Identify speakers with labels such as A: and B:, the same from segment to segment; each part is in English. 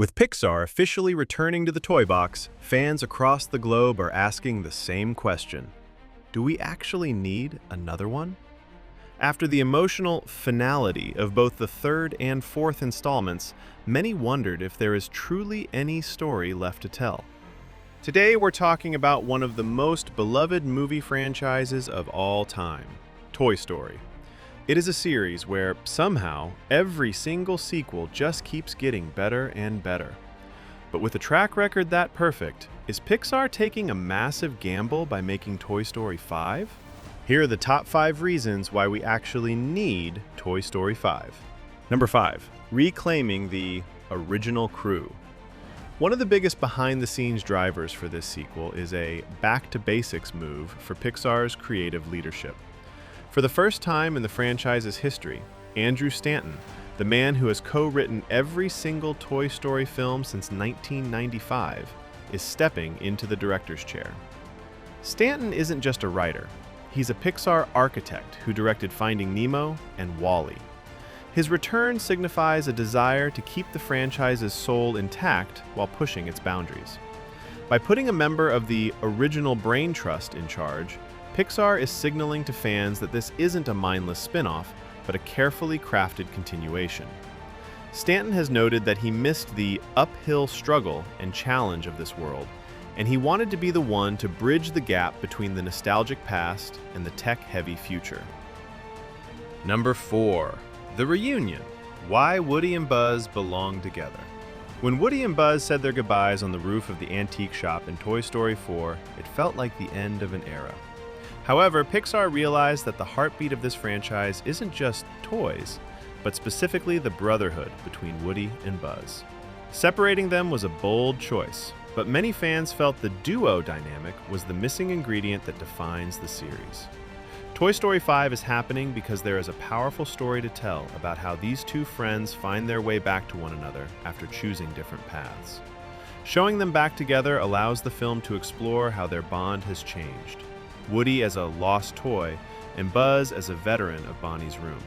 A: With Pixar officially returning to the toy box, fans across the globe are asking the same question. Do we actually need another one? After the emotional finality of both the third and fourth installments, many wondered if there is truly any story left to tell. Today we're talking about one of the most beloved movie franchises of all time, Toy Story. It is a series where, somehow, every single sequel just keeps getting better and better. But with a track record that perfect, is Pixar taking a massive gamble by making Toy Story 5? Here are the top 5 reasons why we actually need Toy Story 5. Number 5. Reclaiming the original crew. One of the biggest behind-the-scenes drivers for this sequel is a back-to-basics move for Pixar's creative leadership. For the first time in the franchise's history, Andrew Stanton, the man who has co-written every single Toy Story film since 1995, is stepping into the director's chair. Stanton isn't just a writer. He's a Pixar architect who directed Finding Nemo and WALL-E. His return signifies a desire to keep the franchise's soul intact while pushing its boundaries. By putting a member of the original Brain Trust in charge, Pixar is signaling to fans that this isn't a mindless spin-off, but a carefully crafted continuation. Stanton has noted that he missed the uphill struggle and challenge of this world, and he wanted to be the one to bridge the gap between the nostalgic past and the tech-heavy future. Number 4. The reunion. Why Woody and Buzz belong together. When Woody and Buzz said their goodbyes on the roof of the antique shop in Toy Story 4, it felt like the end of an era. However, Pixar realized that the heartbeat of this franchise isn't just toys, but specifically the brotherhood between Woody and Buzz. Separating them was a bold choice, but many fans felt the duo dynamic was the missing ingredient that defines the series. Toy Story 5 is happening because there is a powerful story to tell about how these two friends find their way back to one another after choosing different paths. Showing them back together allows the film to explore how their bond has changed. Woody as a lost toy, and Buzz as a veteran of Bonnie's room.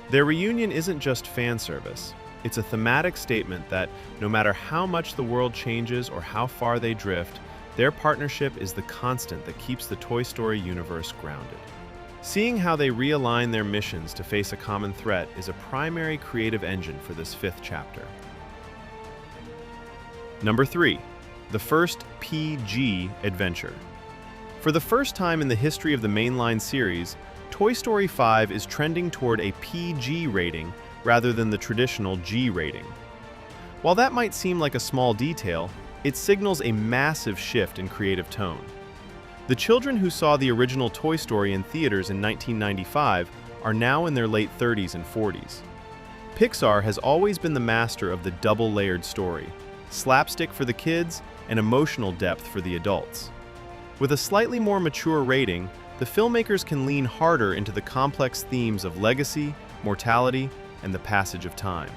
A: Their reunion isn't just fan service. It's a thematic statement that, no matter how much the world changes or how far they drift, their partnership is the constant that keeps the Toy Story universe grounded. Seeing how they realign their missions to face a common threat is a primary creative engine for this 5th chapter. Number 3. The first PG adventure. For the first time in the history of the mainline series, Toy Story 5 is trending toward a PG rating rather than the traditional G rating. While that might seem like a small detail, it signals a massive shift in creative tone. The children who saw the original Toy Story in theaters in 1995 are now in their late 30s and 40s. Pixar has always been the master of the double-layered story, slapstick for the kids and emotional depth for the adults. With a slightly more mature rating, the filmmakers can lean harder into the complex themes of legacy, mortality, and the passage of time.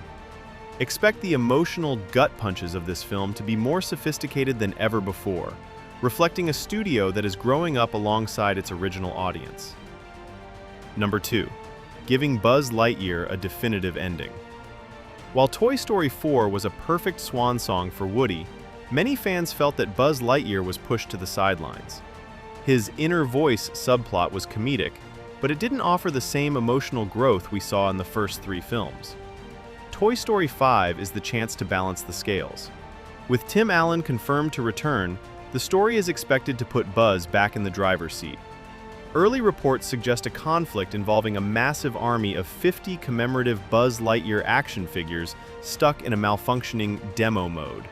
A: Expect the emotional gut punches of this film to be more sophisticated than ever before, reflecting a studio that is growing up alongside its original audience. Number 2. Giving Buzz Lightyear a definitive ending. While Toy Story 4 was a perfect swan song for Woody, many fans felt that Buzz Lightyear was pushed to the sidelines. His inner voice subplot was comedic, but it didn't offer the same emotional growth we saw in the first 3 films. Toy Story 5 is the chance to balance the scales. With Tim Allen confirmed to return, the story is expected to put Buzz back in the driver's seat. Early reports suggest a conflict involving a massive army of 50 commemorative Buzz Lightyear action figures stuck in a malfunctioning demo mode.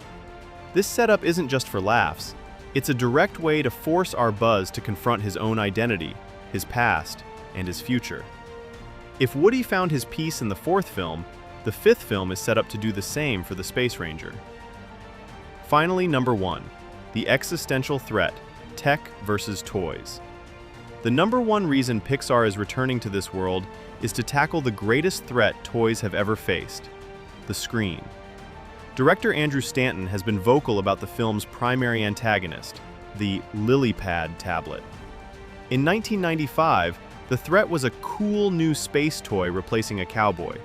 A: This setup isn't just for laughs. It's a direct way to force our Buzz to confront his own identity, his past, and his future. If Woody found his peace in the 4th film, the 5th film is set up to do the same for the Space Ranger. Finally, number 1. The existential threat, tech versus toys. The number 1 reason Pixar is returning to this world is to tackle the greatest threat toys have ever faced: the screen. Director Andrew Stanton has been vocal about the film's primary antagonist, the Lilypad tablet. In 1995, the threat was a cool new space toy replacing a cowboy.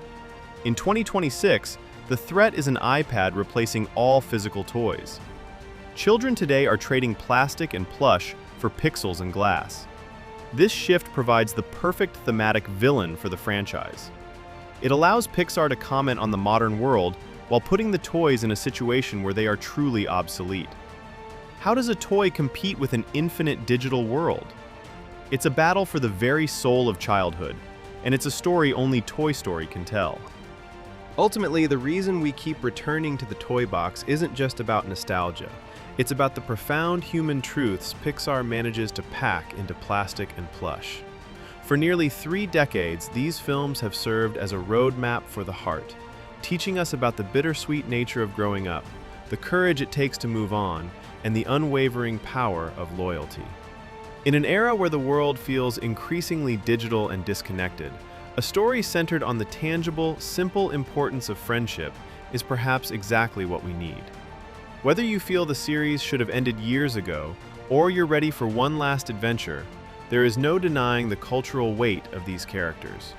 A: In 2026, The threat is an iPad replacing all physical toys. Children today are trading plastic and plush for pixels and glass. This shift provides the perfect thematic villain for the franchise. It allows Pixar to comment on the modern world while putting the toys in a situation where they are truly obsolete. How does a toy compete with an infinite digital world? It's a battle for the very soul of childhood, and it's a story only Toy Story can tell. Ultimately, the reason we keep returning to the toy box isn't just about nostalgia. It's about the profound human truths Pixar manages to pack into plastic and plush. For nearly 3 decades, these films have served as a roadmap for the heart, teaching us about the bittersweet nature of growing up, the courage it takes to move on, and the unwavering power of loyalty. In an era where the world feels increasingly digital and disconnected, a story centered on the tangible, simple importance of friendship is perhaps exactly what we need. Whether you feel the series should have ended years ago, or you're ready for one last adventure, there is no denying the cultural weight of these characters.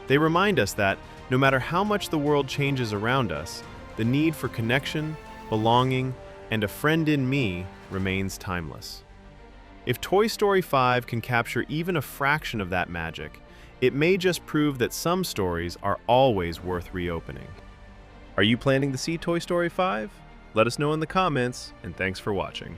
A: They remind us that, no matter how much the world changes around us, the need for connection, belonging, and a friend in me remains timeless. If Toy Story 5 can capture even a fraction of that magic, it may just prove that some stories are always worth reopening. Are you planning to see Toy Story 5? Let us know in the comments, and thanks for watching.